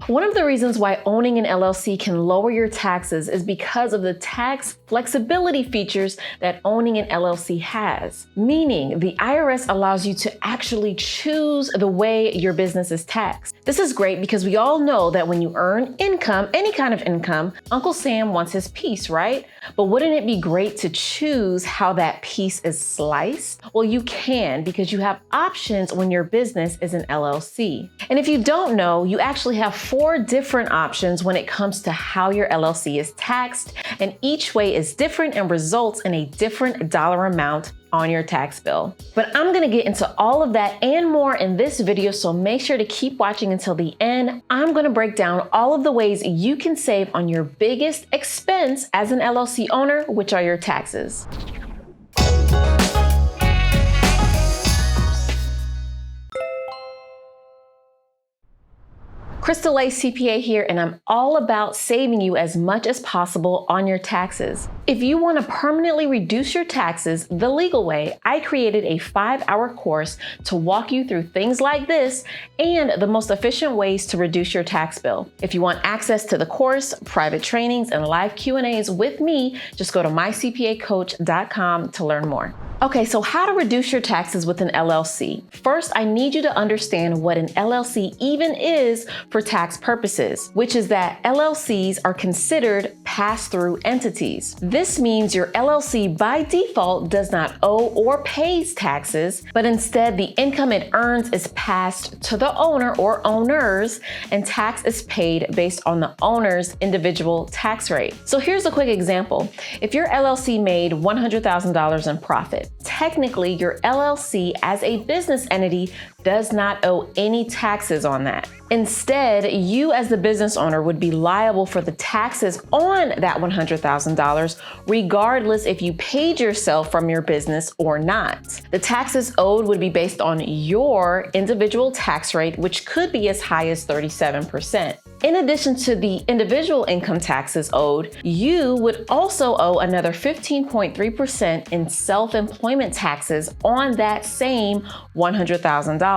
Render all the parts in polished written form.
One of the reasons why owning an LLC can lower your taxes is because of the tax flexibility features that owning an LLC has. Meaning, the IRS allows you to actually choose the way your business is taxed. This is great because we all know that when you earn income, any kind of income, Uncle Sam wants his piece, right? But wouldn't it be great to choose how that piece is sliced? Well, you can because you have options when your business is an LLC. And if you don't know, you actually have 4 different options when it comes to how your LLC is taxed, and each way is different and results in a different dollar amount on your tax bill. But I'm gonna get into all of that and more in this video, so make sure to keep watching until the end. I'm gonna break down all of the ways you can save on your biggest expense as an LLC owner, which are your taxes. Crystal A CPA here, and I'm all about saving you as much as possible on your taxes. If you want to permanently reduce your taxes the legal way, I created a 5-hour course to walk you through things like this and the most efficient ways to reduce your tax bill. If you want access to the course, private trainings, and live Q&As with me, just go to mycpacoach.com to learn more. Okay, so how to reduce your taxes with an LLC. First, I need you to understand what an LLC even is for tax purposes, which is that LLCs are considered pass-through entities. This means your LLC by default does not owe or pays taxes, but instead the income it earns is passed to the owner or owners, and tax is paid based on the owner's individual tax rate. So here's a quick example. If your LLC made $100,000 in profit, technically, your LLC as a business entity does not owe any taxes on that. Instead, you as the business owner would be liable for the taxes on that $100,000, regardless if you paid yourself from your business or not. The taxes owed would be based on your individual tax rate, which could be as high as 37%. In addition to the individual income taxes owed, you would also owe another 15.3% in self-employment taxes on that same $100,000.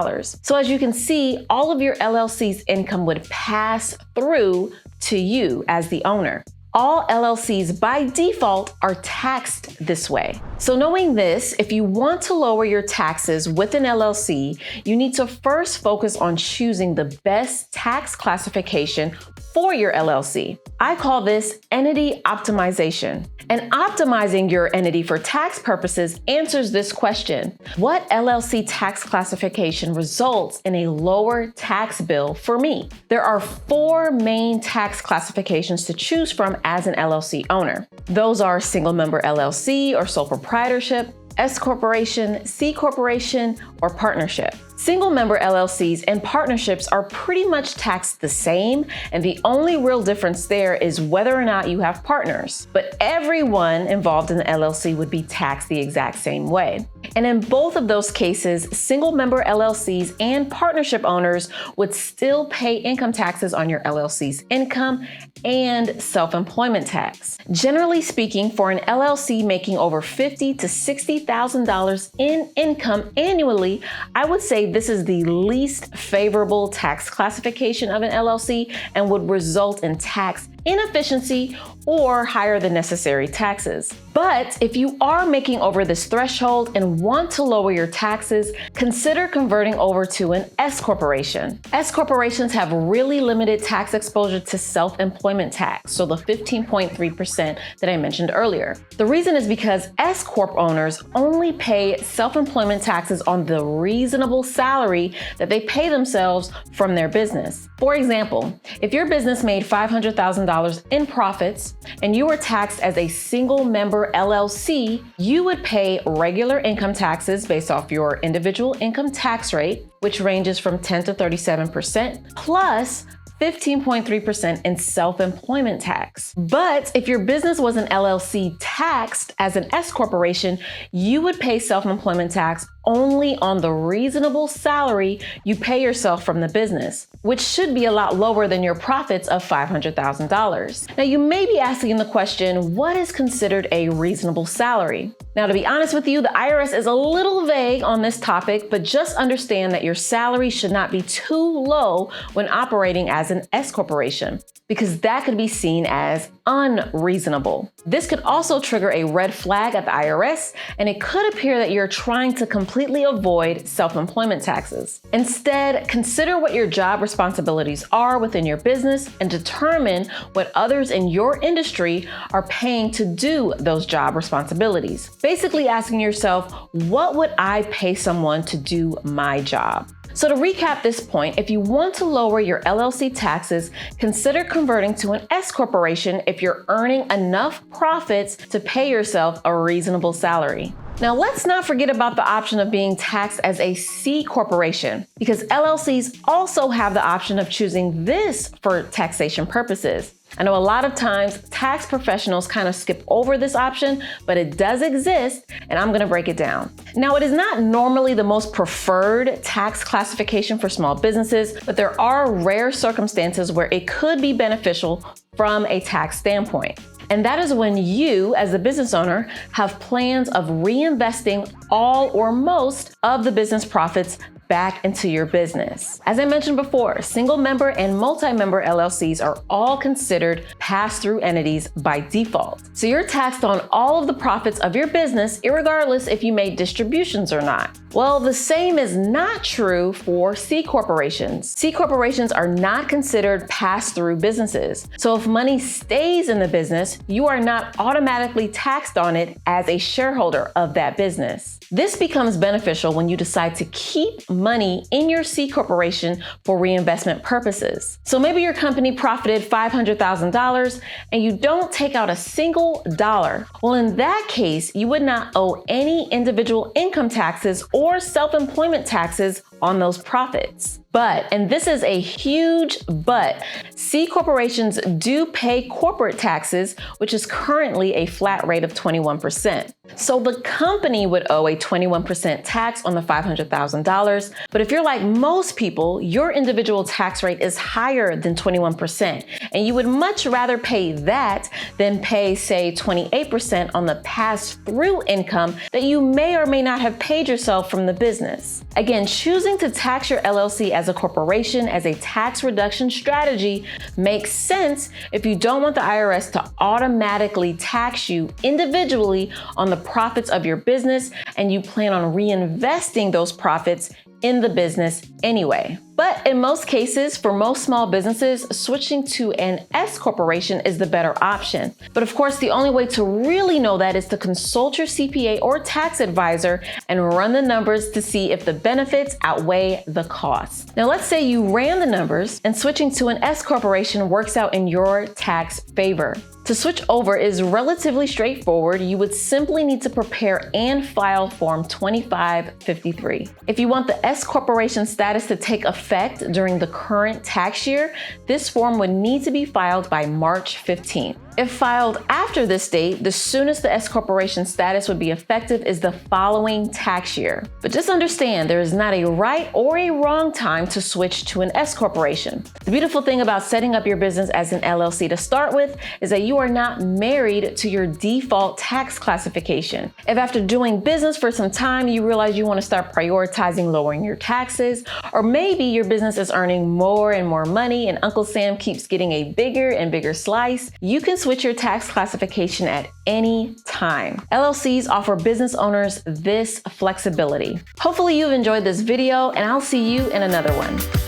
So as you can see, all of your LLC's income would pass through to you as the owner. All LLCs by default are taxed this way. So knowing this, if you want to lower your taxes with an LLC, you need to first focus on choosing the best tax classification for your LLC. I call this entity optimization. And optimizing your entity for tax purposes answers this question: what LLC tax classification results in a lower tax bill for me? There are 4 main tax classifications to choose from as an LLC owner. Those are single member LLC or sole proprietorship, S corporation, C corporation, or partnership. Single member LLCs and partnerships are pretty much taxed the same, and the only real difference there is whether or not you have partners. But everyone involved in the LLC would be taxed the exact same way. And in both of those cases, single member LLCs and partnership owners would still pay income taxes on your LLC's income and self-employment tax. Generally speaking, for an LLC making over $50,000 to $60,000 in income annually, I would say this is the least favorable tax classification of an LLC and would result in tax inefficiency or higher than necessary taxes. But if you are making over this threshold and want to lower your taxes, consider converting over to an S corporation. S corporations have really limited tax exposure to self-employment tax, so the 15.3% that I mentioned earlier. The reason is because S corp owners only pay self-employment taxes on the reasonable salary that they pay themselves from their business. For example, if your business made $500,000 in profits and you were taxed as a single member LLC, you would pay regular income taxes based off your individual income tax rate, which ranges from 10 to 37%, plus 15.3% in self-employment tax. But if your business was an LLC taxed as an S corporation, you would pay self-employment tax only on the reasonable salary you pay yourself from the business, which should be a lot lower than your profits of $500,000. Now, you may be asking the question, what is considered a reasonable salary? Now, to be honest with you, the IRS is a little vague on this topic, but just understand that your salary should not be too low when operating as as an S corporation, because that could be seen as unreasonable. This could also trigger a red flag at the IRS, and it could appear that you're trying to completely avoid self-employment taxes. Instead, consider what your job responsibilities are within your business and determine what others in your industry are paying to do those job responsibilities. Basically asking yourself, what would I pay someone to do my job? So to recap this point, if you want to lower your LLC taxes, consider converting to an S corporation if you're earning enough profits to pay yourself a reasonable salary. Now, let's not forget about the option of being taxed as a C corporation, because LLCs also have the option of choosing this for taxation purposes. I know a lot of times tax professionals kind of skip over this option, but it does exist, and I'm gonna break it down. Now, it is not normally the most preferred tax classification for small businesses, but there are rare circumstances where it could be beneficial from a tax standpoint. And that is when you, as a business owner, have plans of reinvesting all or most of the business profits back into your business. As I mentioned before, single member and multi-member LLCs are all considered pass-through entities by default. So you're taxed on all of the profits of your business, irregardless if you made distributions or not. Well, the same is not true for C corporations. C corporations are not considered pass-through businesses. So if money stays in the business, you are not automatically taxed on it as a shareholder of that business. This becomes beneficial when you decide to keep money in your C corporation for reinvestment purposes. So maybe your company profited $500,000 and you don't take out a single dollar. Well, in that case, you would not owe any individual income taxes or self-employment taxes on those profits. But, and this is a huge but, C corporations do pay corporate taxes, which is currently a flat rate of 21%. So the company would owe a 21% tax on the $500,000. But if you're like most people, your individual tax rate is higher than 21%. And you would much rather pay that than pay, say, 28% on the pass-through income that you may or may not have paid yourself from the business. Again, choosing to tax your LLC as a corporation as a tax reduction strategy makes sense if you don't want the IRS to automatically tax you individually on the profits of your business and you plan on reinvesting those profits in the business anyway. But in most cases, for most small businesses, switching to an S corporation is the better option. But of course, the only way to really know that is to consult your CPA or tax advisor and run the numbers to see if the benefits outweigh the costs. Now, let's say you ran the numbers and switching to an S corporation works out in your tax favor. To switch over is relatively straightforward. You would simply need to prepare and file Form 2553. If you want the S corporation status to take effect during the current tax year, this form would need to be filed by March 15th. If filed after this date, the soonest the S corporation status would be effective is the following tax year. But just understand, there is not a right or a wrong time to switch to an S corporation. The beautiful thing about setting up your business as an LLC to start with is that you are not married to your default tax classification. If after doing business for some time, you realize you want to start prioritizing lowering your taxes, or maybe your business is earning more and more money and Uncle Sam keeps getting a bigger and bigger slice, you can switch your tax classification at any time. LLCs offer business owners this flexibility. Hopefully you've enjoyed this video, and I'll see you in another one.